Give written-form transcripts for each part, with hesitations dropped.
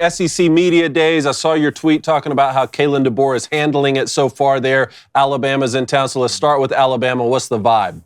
SEC Media Days. I saw your tweet talking about how Kalen DeBoer is handling it so far there. Alabama's in town, so let's start with Alabama. What's the vibe?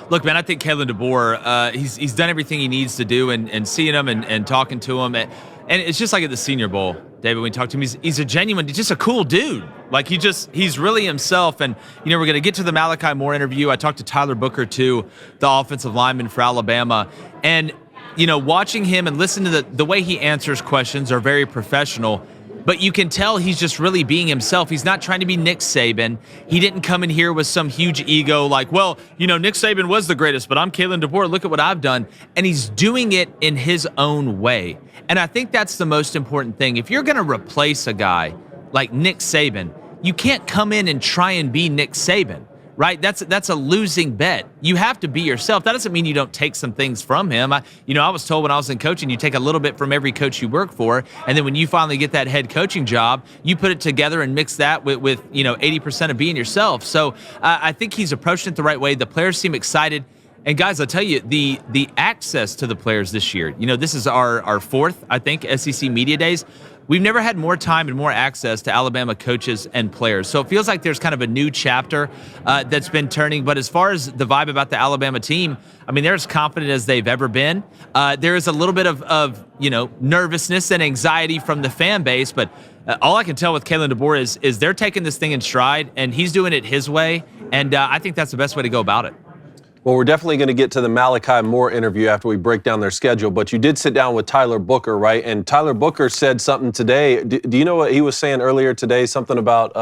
Look, man, I think Kalen DeBoer, he's done everything he needs to do, and seeing him and talking to him. And it's just like at the Senior Bowl, David, when we talk to him, he's a genuine, he's just a cool dude. Like, he's really himself. And, we're going to get to the Malachi Moore interview. I talked to Tyler Booker, too, the offensive lineman for Alabama. And, watching him and listening to the way he answers questions are very professional. But you can tell he's just really being himself. He's not trying to be Nick Saban. He didn't come in here with some huge ego like, well, Nick Saban was the greatest, but I'm Kalen DeBoer. Look at what I've done. And he's doing it in his own way. And I think that's the most important thing. If you're going to replace a guy like Nick Saban, you can't come in and try and be Nick Saban. Right? That's a losing bet. You have to be yourself. That doesn't mean you don't take some things from him. I was told when I was in coaching, you take a little bit from every coach you work for, and then when you finally get that head coaching job, you put it together and mix that with 80% of being yourself. So I think he's approaching it the right way. The players seem excited. And guys, I'll tell you, the access to the players this year, this is our fourth, I think, SEC Media Days. We've never had more time and more access to Alabama coaches and players. So it feels like there's kind of a new chapter that's been turning. But as far as the vibe about the Alabama team, they're as confident as they've ever been. There is a little bit of nervousness and anxiety from the fan base. But all I can tell with Kalen DeBoer is they're taking this thing in stride, and he's doing it his way. And I think that's the best way to go about it. Well, we're definitely going to get to the Malachi Moore interview after we break down their schedule, but you did sit down with Tyler Booker, right? And Tyler Booker said something today. Do you know what he was saying earlier today? Something about,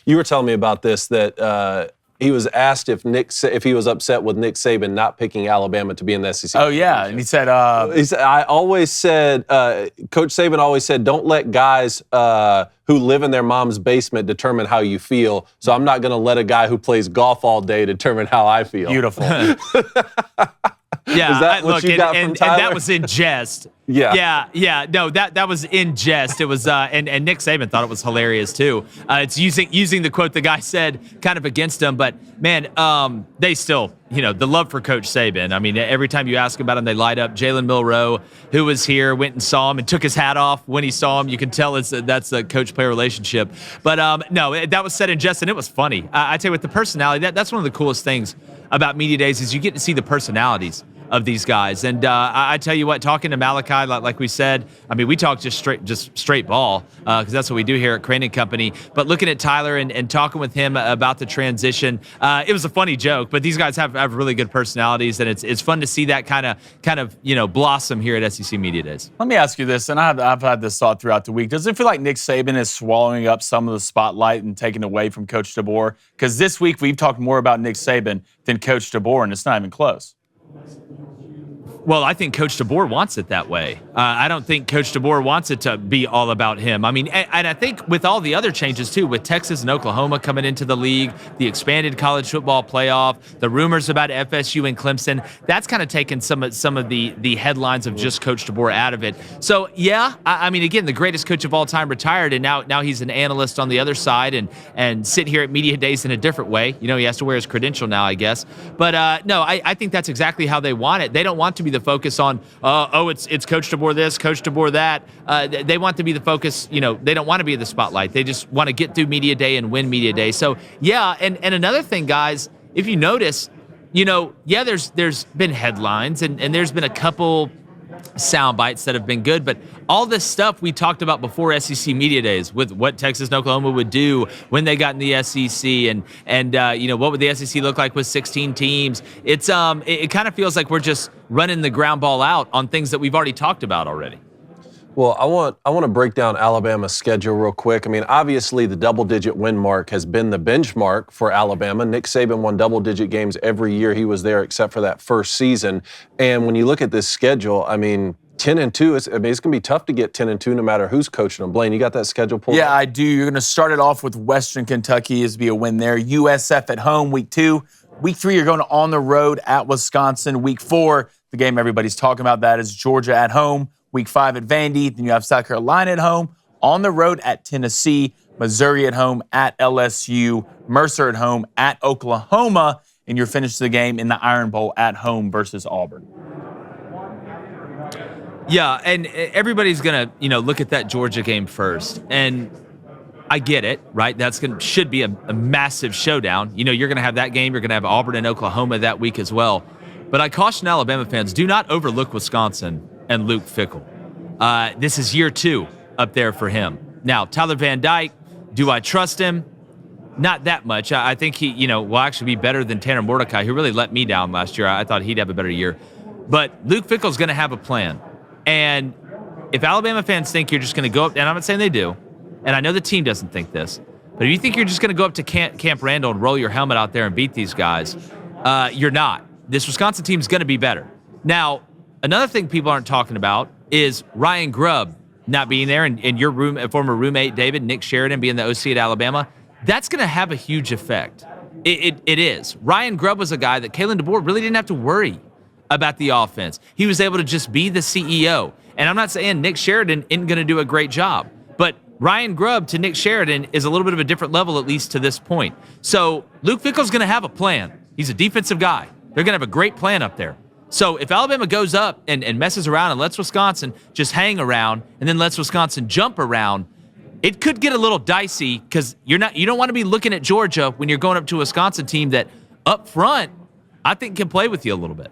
you were telling me about this, that he was asked if he was upset with Nick Saban not picking Alabama to be in the SEC. Oh, yeah. And he said, I always said, Coach Saban always said, don't let guys who live in their mom's basement determine how you feel. So I'm not going to let a guy who plays golf all day determine how I feel. Beautiful. Yeah, is that what you got from Tyler? And that was in jest. Yeah. No, that was in jest. It was, and Nick Saban thought it was hilarious too. It's using the quote the guy said kind of against him, but man, they still, the love for Coach Saban. Every time you ask about him, they light up. Jalen Milroe, who was here, went and saw him and took his hat off when he saw him. You can tell that's a coach-player relationship. But no, that was said in jest, and it was funny. I tell you, with the personality, that's one of the coolest things about Media Days is you get to see the personalities of these guys. And I tell you what, talking to Malachi, like we said, we talk just straight ball because that's what we do here at Crain and Company. But looking at Tyler and talking with him about the transition, it was a funny joke. But these guys have really good personalities, and it's fun to see that kind of blossom here at SEC Media Days. Let me ask you this, and I've had this thought throughout the week. Does it feel like Nick Saban is swallowing up some of the spotlight and taking away from Coach DeBoer? Because this week we've talked more about Nick Saban than Coach DeBoer, and it's not even close. Well, I think Coach DeBoer wants it that way. I don't think Coach DeBoer wants it to be all about him. And I think with all the other changes, too, with Texas and Oklahoma coming into the league, the expanded college football playoff, the rumors about FSU and Clemson, that's kind of taken some of the headlines of just Coach DeBoer out of it. So, yeah, again, the greatest coach of all time retired, and now he's an analyst on the other side and sit here at Media Days in a different way. He has to wear his credential now, I guess. But, no, I think that's exactly how they want it. They don't want to be the focus on, it's Coach DeBoer this, Coach DeBoer that. They want to be the focus. They don't want to be in the spotlight. They just want to get through Media Day and win Media Day. So, yeah, and another thing, guys, if you notice, there's been headlines and there's been a couple sound bites that have been good, but all this stuff we talked about before SEC Media Days with what Texas and Oklahoma would do when they got in the SEC and what would the SEC look like with 16 teams. It kind of feels like we're just running the ground ball out on things that we've already talked about already. Well, I want to break down Alabama's schedule real quick. Obviously the double-digit win mark has been the benchmark for Alabama. Nick Saban won double-digit games every year he was there except for that first season. And when you look at this schedule, 10-2, it's going to be tough to get 10-2 no matter who's coaching them. Blaine, you got that schedule pulled up? Yeah, I do. You're going to start it off with Western Kentucky as be a win there. USF at home, week 2. Week 3, you're going on the road at Wisconsin. Week 4, the game everybody's talking about, that is Georgia at home. Week 5 at Vandy. Then you have South Carolina at home, on the road at Tennessee, Missouri at home at LSU, Mercer at home at Oklahoma, and you're finished the game in the Iron Bowl at home versus Auburn. Yeah, and everybody's going to, look at that Georgia game first. And I get it, right? Should be a massive showdown. You're going to have that game. You're going to have Auburn and Oklahoma that week as well. But I caution Alabama fans, do not overlook Wisconsin and Luke Fickell. This is year 2 up there for him. Now, Tyler Van Dyke, do I trust him? Not that much. I think he, will actually be better than Tanner Mordecai, who really let me down last year. I thought he'd have a better year. But Luke Fickell's going to have a plan. And if Alabama fans think you're just going to go up, and I'm not saying they do, and I know the team doesn't think this, but if you think you're just going to go up to Camp Randall and roll your helmet out there and beat these guys, you're not. This Wisconsin team is going to be better. Now, another thing people aren't talking about is Ryan Grubb not being there, and your former roommate, David, Nick Sheridan, being the OC at Alabama. That's going to have a huge effect. It is. Ryan Grubb was a guy that Kalen DeBoer really didn't have to worry about the offense. He was able to just be the CEO. And I'm not saying Nick Sheridan isn't going to do a great job, but Ryan Grubb to Nick Sheridan is a little bit of a different level, at least to this point. So Luke Fickell's going to have a plan. He's a defensive guy. They're going to have a great plan up there. So if Alabama goes up and messes around and lets Wisconsin just hang around and then lets Wisconsin jump around, it could get a little dicey because you don't want to be looking at Georgia when you're going up to a Wisconsin team that up front I think can play with you a little bit.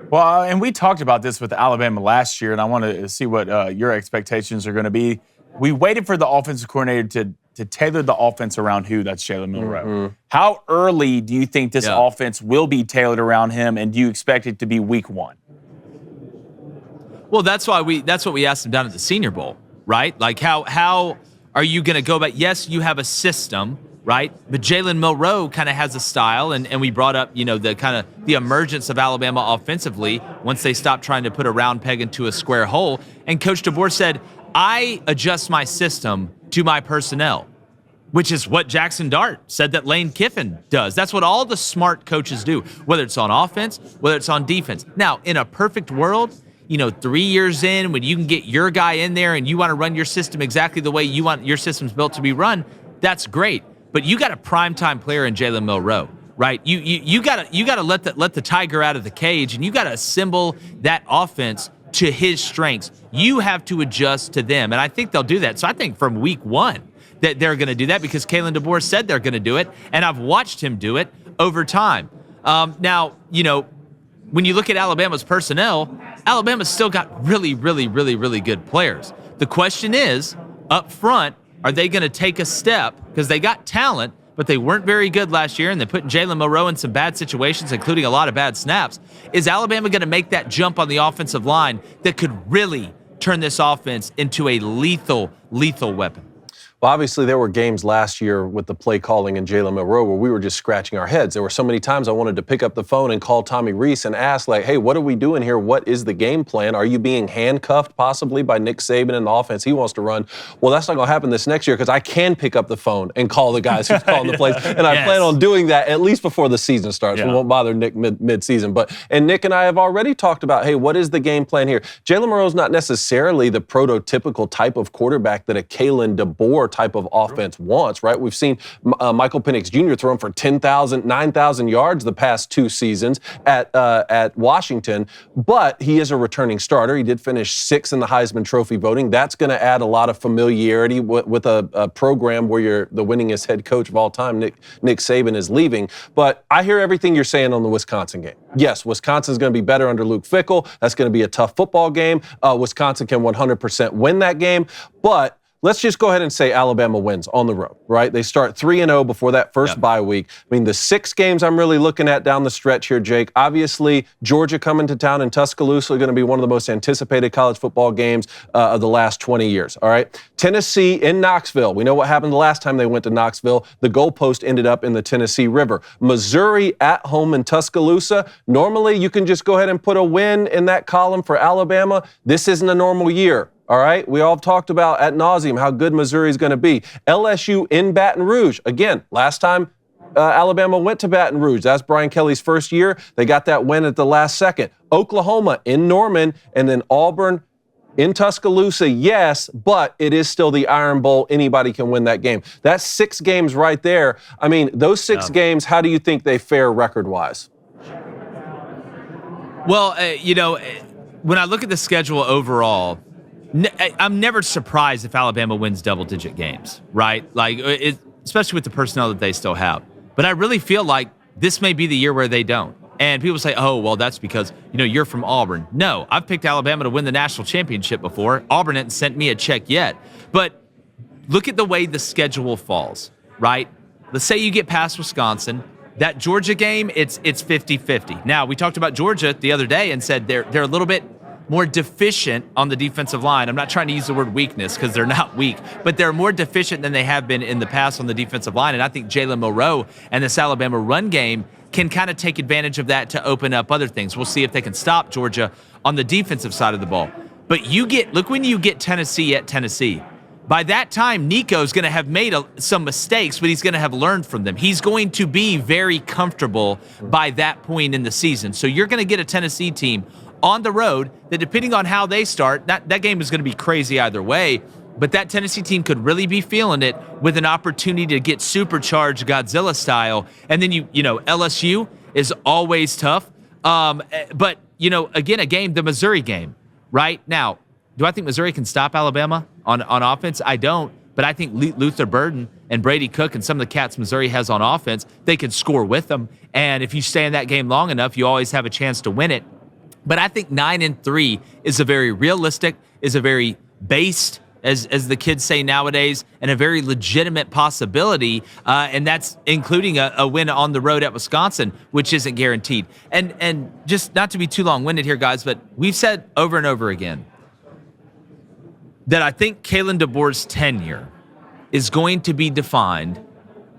Well, and we talked about this with Alabama last year, and I want to see what your expectations are going to be. We waited for the offensive coordinator to tailor the offense around who? That's Jalen Milroe. Mm-hmm. How early do you think this offense will be tailored around him, and do you expect it to be week 1? Well, that's what we asked him down at the Senior Bowl, right? Like how are you going to go about? Yes, you have a system, right? But Jalen Milroe kind of has a style, and we brought up, the emergence of Alabama offensively once they stopped trying to put a round peg into a square hole. And Coach DeBoer said, I adjust my system to my personnel, which is what Jackson Dart said that Lane Kiffin does. That's what all the smart coaches do, whether it's on offense, whether it's on defense. Now, in a perfect world, 3 years in, when you can get your guy in there and you want to run your system exactly the way you want your system's built to be run, that's great. But you got a primetime player in Jalen Milroe, right? You gotta let the tiger out of the cage, and you gotta assemble that offense to his strengths. You have to adjust to them, and I think they'll do that. So I think from week 1 that they're going to do that because Kalen DeBoer said they're going to do it, and I've watched him do it over time. Now, when you look at Alabama's personnel, Alabama's still got really, really, really, really good players. The question is, up front, are they going to take a step? Because they got talent, but they weren't very good last year, and they put Jalen Milroe in some bad situations, including a lot of bad snaps. Is Alabama going to make that jump on the offensive line that could really turn this offense into a lethal weapon? Well, obviously, there were games last year with the play calling and Jalen Milroe where we were just scratching our heads. There were so many times I wanted to pick up the phone and call Tommy Rees and ask, hey, what are we doing here? What is the game plan? Are you being handcuffed possibly by Nick Saban and the offense he wants to run? Well, that's not going to happen this next year because I can pick up the phone and call the guys who's calling the plays. And I plan on doing that at least before the season starts. We won't bother Nick mid-season. And Nick and I have already talked about, hey, what is the game plan here? Jalen Milroe's not necessarily the prototypical type of quarterback that a Kalen DeBoer type of offense wants, right? We've seen Michael Penix Jr. throw him for 9,000 yards the past 2 seasons at Washington, but he is a returning starter. He did finish 6th in the Heisman Trophy voting. That's going to add a lot of familiarity with a program where the winningest head coach of all time, Nick Saban, is leaving. But I hear everything you're saying on the Wisconsin game. Yes, Wisconsin's going to be better under Luke Fickell. That's going to be a tough football game. Wisconsin can 100% win that game, but let's just go ahead and say Alabama wins on the road, right? They start 3-0 before that first bye week. I mean, the 6 games I'm really looking at down the stretch here, Jake, obviously Georgia coming to town in Tuscaloosa are going to be one of the most anticipated college football games of the last 20 years, all right? Tennessee in Knoxville. We know what happened the last time they went to Knoxville. The goalpost ended up in the Tennessee River. Missouri at home in Tuscaloosa. Normally, you can just go ahead and put a win in that column for Alabama. This isn't a normal year. All right, we all talked about ad nauseum how good Missouri is going to be. LSU in Baton Rouge. Again, last time Alabama went to Baton Rouge. That's Brian Kelly's first year. They got that win at the last second. Oklahoma in Norman, and then Auburn in Tuscaloosa, yes, but it is still the Iron Bowl. Anybody can win that game. That's 6 games right there. I mean, those 6 games, how do you think they fare record-wise? Well, when I look at the schedule overall, I'm never surprised if Alabama wins double-digit games, right? Like, especially with the personnel that they still have. But I really feel like this may be the year where they don't. And people say, oh, well, that's because, you're from Auburn. No, I've picked Alabama to win the national championship before. Auburn hasn't sent me a check yet. But look at the way the schedule falls, right? Let's say you get past Wisconsin. That Georgia game, it's 50-50. Now, we talked about Georgia the other day and said they're a little bit more deficient on the defensive line. I'm not trying to use the word weakness because they're not weak, but they're more deficient than they have been in the past on the defensive line. And I think Jalen Milroe and this Alabama run game can kind of take advantage of that to open up other things. We'll see if they can stop Georgia on the defensive side of the ball. But look when you get Tennessee at Tennessee. By that time, Nico's going to have made some mistakes, but he's going to have learned from them. He's going to be very comfortable by that point in the season. So you're going to get a Tennessee team on the road that, depending on how they start, that game is going to be crazy either way, but that Tennessee team could really be feeling it with an opportunity to get supercharged Godzilla style. And then LSU is always tough. But again, the Missouri game, right? Now, do I think Missouri can stop Alabama on offense? I don't. But I think Luther Burden and Brady Cook and some of the cats Missouri has on offense, they can score with them. And if you stay in that game long enough, you always have a chance to win it. But I think 9-3 is a very realistic, is a very based, as the kids say nowadays, and a very legitimate possibility. And that's including a win on the road at Wisconsin, which isn't guaranteed. And just not to be too long-winded here, guys, but we've said over and over again that I think Kalen DeBoer's tenure is going to be defined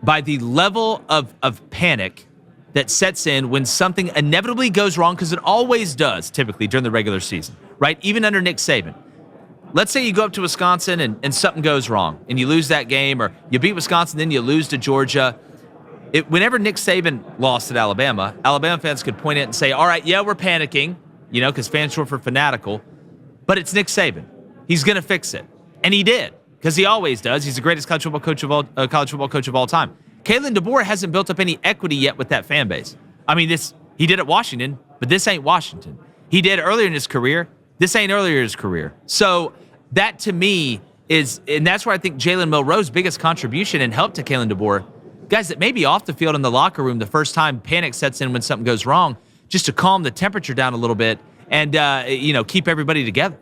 by the level of panic that sets in when something inevitably goes wrong, because it always does, typically, during the regular season, right? Even under Nick Saban. Let's say you go up to Wisconsin and something goes wrong, and you lose that game, or you beat Wisconsin, then you lose to Georgia. Whenever Nick Saban lost at Alabama fans could point at it and say, all right, yeah, we're panicking, because fans short for fanatical, but it's Nick Saban. He's going to fix it. And he did, because he always does. He's the greatest college football coach of all time. Kalen DeBoer hasn't built up any equity yet with that fan base. I mean, he did at Washington, but this ain't Washington. He did earlier in his career. This ain't earlier in his career. So that, to me, and that's where I think Jalen Milroe's biggest contribution and help to Kalen DeBoer, guys that may be off the field in the locker room the first time panic sets in when something goes wrong, just to calm the temperature down a little bit and, keep everybody together.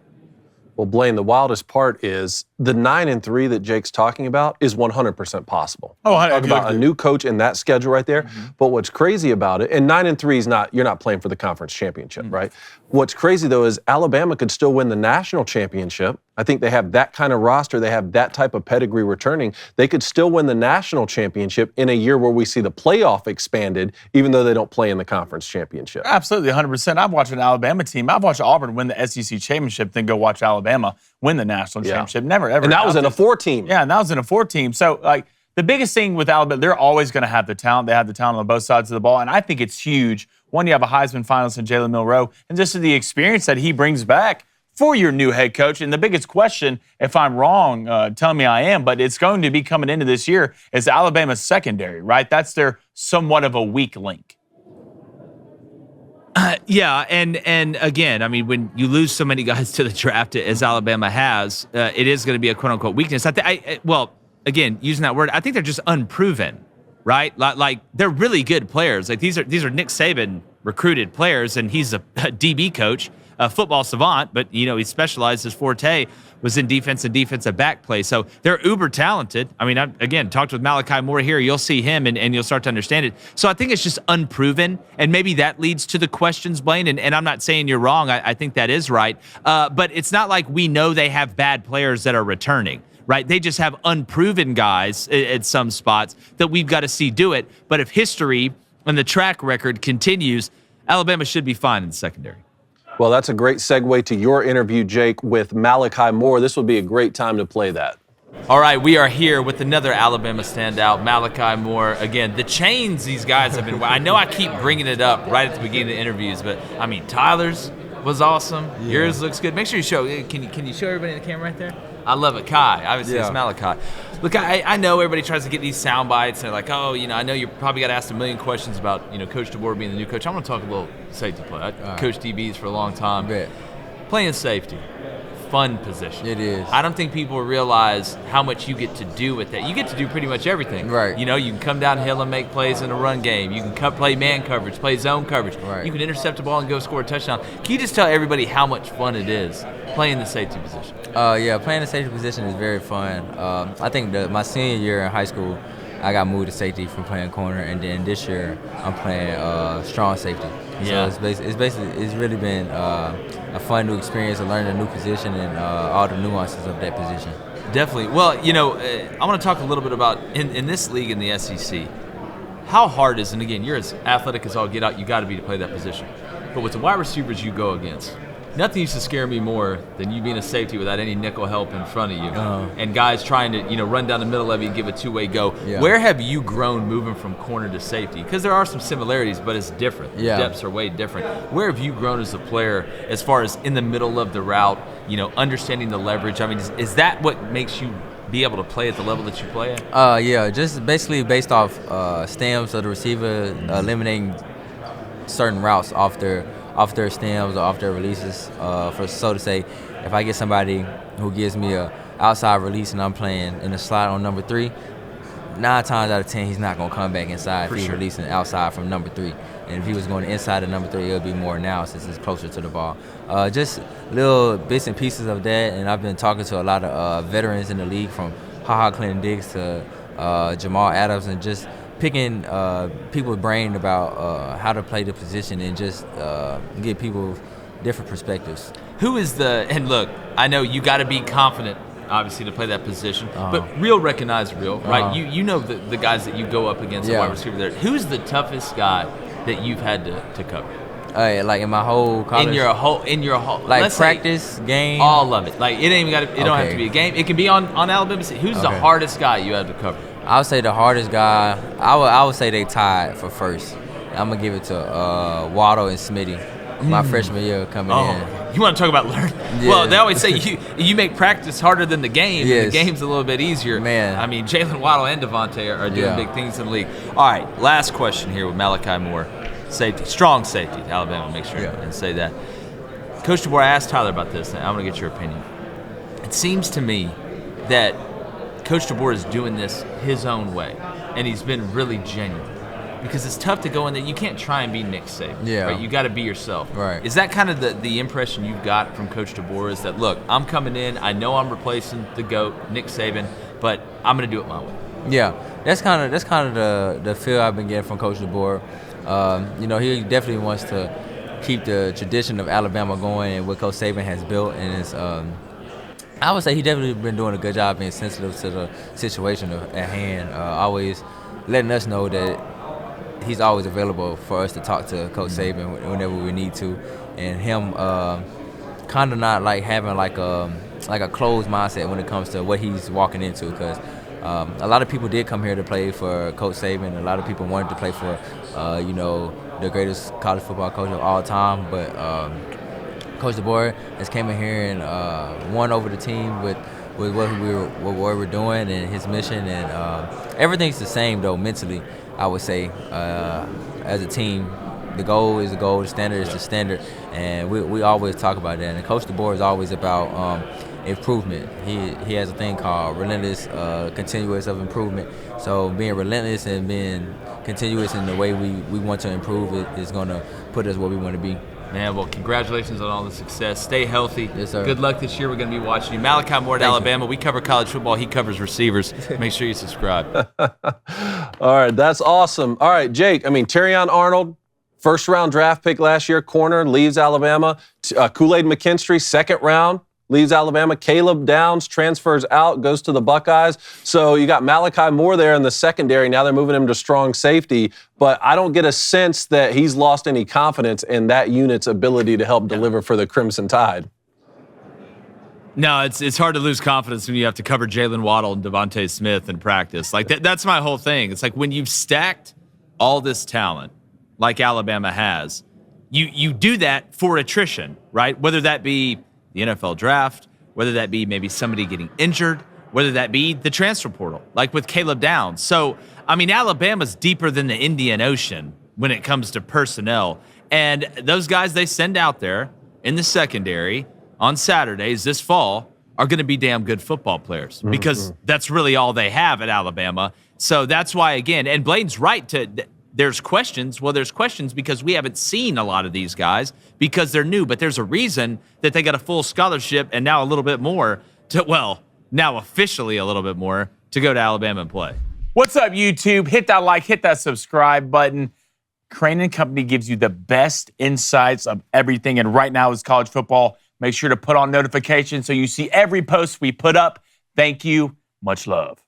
Well, Blaine, the wildest part is the 9-3 that Jake's talking about is 100% possible. Oh, I talk about a new coach in that schedule right there. Mm-hmm. But what's crazy about it, and 9-3 is you're not playing for the conference championship, right? What's crazy though is Alabama could still win the national championship. I think they have that kind of roster. They have that type of pedigree returning. They could still win the national championship in a year where we see the playoff expanded, even though they don't play in the conference championship. Absolutely, 100%. I've watched an Alabama team. I've watched Auburn win the SEC championship, then go watch Alabama win the national championship. Never, ever. And that was in a 4-team. Yeah, and that was in a 4-team. So, the biggest thing with Alabama, they're always going to have the talent. They have the talent on both sides of the ball, and I think it's huge. One, you have a Heisman finalist in Jalen Milroe, and just the experience that he brings back for your new head coach. And the biggest question, if I'm wrong, tell me I am, but it's going to be coming into this year, is Alabama's secondary, right? That's their somewhat of a weak link. Yeah, and again, I mean, when you lose so many guys to the draft as Alabama has, it is going to be a quote-unquote weakness. Again, using that word, I think they're just unproven, right? Like they're really good players. Like these are Nick Saban recruited players, and he's a DB coach, a football savant, but he specialized. His forte was in defense and defensive back play. So they're uber talented. I mean, again, talked with Malachi Moore here. You'll see him and you'll start to understand it. So I think it's just unproven, and maybe that leads to the questions, Blaine. And I'm not saying you're wrong. I think that is right. But it's not like we know they have bad players that are returning, right? They just have unproven guys at some spots that we've got to see do it. But if history and the track record continues, Alabama should be fine in the secondary. Well, that's a great segue to your interview, Jake, with Malachi Moore. This would be a great time to play that. All right, we are here with another Alabama standout, Malachi Moore. Again, the chains these guys have been – I know I keep bringing it up right at the beginning of the interviews, but, I mean, Tyler's was awesome. Yeah. Yours looks good. Make sure you show – can you show everybody the camera right there? I love it. Kai, obviously, it's Malachi. Look, I know everybody tries to get these sound bites, and they're like, I know you probably got asked a million questions about, Coach DeBoer being the new coach. I'm going to talk a little safety play. I coached DBs for a long time. Playing safety, fun position. It is. I don't think people realize how much you get to do with that. You get to do pretty much everything. Right. You know, you can come downhill and make plays in a run game. You can play man coverage, play zone coverage. Right. You can intercept the ball and go score a touchdown. Can you just tell everybody how much fun it is playing the safety position? Yeah, playing the safety position is very fun. I think my senior year in high school, I got moved to safety from playing corner, and then this year I'm playing strong safety. Yeah. So it's really been a fun new experience of learning a new position and all the nuances of that position. Definitely. Well, you know, I want to talk a little bit about in this league in the SEC, how hard is, and again, you're as athletic as all get out, you got to be to play that position. But with the wide receivers you go against, nothing used to scare me more than you being a safety without any nickel help in front of you, and guys trying to, you know, run down the middle of you and give a two-way go. Yeah. Where have you grown moving from corner to safety? Because there are some similarities, but it's different. Yeah. The depths are way different. Where have you grown as a player as far as in the middle of the route, you know, understanding the leverage? I mean, is that what makes you be able to play at the level that you play at? Yeah, just basically based off stems of the receiver, eliminating certain routes off their stems or off their releases. So to say, if I get somebody who gives me a outside release and I'm playing in the slot on number 3, 9 times out of 10 he's not gonna come back inside if he's releasing outside from number 3. And if he was going inside of number 3, it'll be more now since it's closer to the ball. Just little bits and pieces of that, and I've been talking to a lot of veterans in the league, from Clinton Diggs to Jamal Adams, and just picking people's brain about how to play the position and just give people different perspectives. Who is and look, I know you got to be confident, obviously, to play that position, but real recognize real, right? You know the guys that you go up against, the wide receiver there. Who's the toughest guy that you've had to cover? Like in my whole college? In your whole like practice, game? All of it. Like, it ain't got it don't have to be a game. It can be on Alabama State. Who's the hardest guy you had to cover? I would say the hardest guy, I would say they tied for first. I'm going to give it to Waddle and Smitty, my freshman year coming in. You want to talk about learning? Yeah. Well, they always say you make practice harder than the game. Yes. And the game's a little bit easier. Man. I mean, Jalen Waddle and Devontae are doing big things in the league. All right, last question here with Malachi Moore. Safety, strong safety, Alabama, make sure and say that. Coach DeBoer, I asked Tyler about this, and I want to get your opinion. It seems to me that Coach DeBoer is doing this his own way, and he's been really genuine. Because it's tough to go in there. You can't try and be Nick Saban. Yeah. Right? You got to be yourself. Right. Is that kind of the impression you've got from Coach DeBoer, is that, look, I'm coming in, I know I'm replacing the GOAT, Nick Saban, but I'm going to do it my way? Yeah, that's kind of the feel I've been getting from Coach DeBoer. You know, he definitely wants to keep the tradition of Alabama going and what Coach Saban has built, and it's I would say he definitely been doing a good job being sensitive to the situation at hand, always letting us know that he's always available for us to talk to Coach Saban whenever we need to, and him kind of not like having like a closed mindset when it comes to what he's walking into, because a lot of people did come here to play for Coach Saban. A lot of people wanted to play for, you know, the greatest college football coach of all time. But Coach DeBoer has came in here and won over the team with what we're doing and his mission. And everything's the same, though, mentally, I would say, as a team. The goal is the goal, the standard is the standard. And we always talk about that. And Coach DeBoer is always about improvement. He has a thing called relentless, continuous of improvement. So being relentless and being continuous in the way we want to improve it is going to put us where we want to be. Man, well, congratulations on all the success. Stay healthy. Yes, sir. Good luck this year. We're going to be watching you. Malachi Moore at Alabama. We cover college football. He covers receivers. Make sure you subscribe. All right, that's awesome. All right, Jake, I mean, Terrion Arnold, first-round draft pick last year, corner, leaves Alabama. Kool-Aid McKinstry, second round, leaves Alabama. Caleb Downs transfers out, goes to the Buckeyes. So you got Malachi Moore there in the secondary. Now they're moving him to strong safety. But I don't get a sense that he's lost any confidence in that unit's ability to help deliver for the Crimson Tide. No, it's hard to lose confidence when you have to cover Jalen Waddle and Devontae Smith in practice. Like that's my whole thing. It's like when you've stacked all this talent, like Alabama has, you do that for attrition, right? Whether that be the NFL draft, whether that be maybe somebody getting injured, whether that be the transfer portal, like with Caleb Downs. So, I mean, Alabama's deeper than the Indian Ocean when it comes to personnel. And those guys they send out there in the secondary, on Saturdays this fall are going to be damn good football players because that's really all they have at Alabama. So that's why, again, and Blaine's right there's questions. Well, there's questions because we haven't seen a lot of these guys because they're new, but there's a reason that they got a full scholarship and now a little bit more now officially a little bit more to go to Alabama and play. What's up, YouTube? Hit that like, hit that subscribe button. Crain and Company gives you the best insights of everything, and right now is college football. Make sure to put on notifications so you see every post we put up. Thank you. Much love.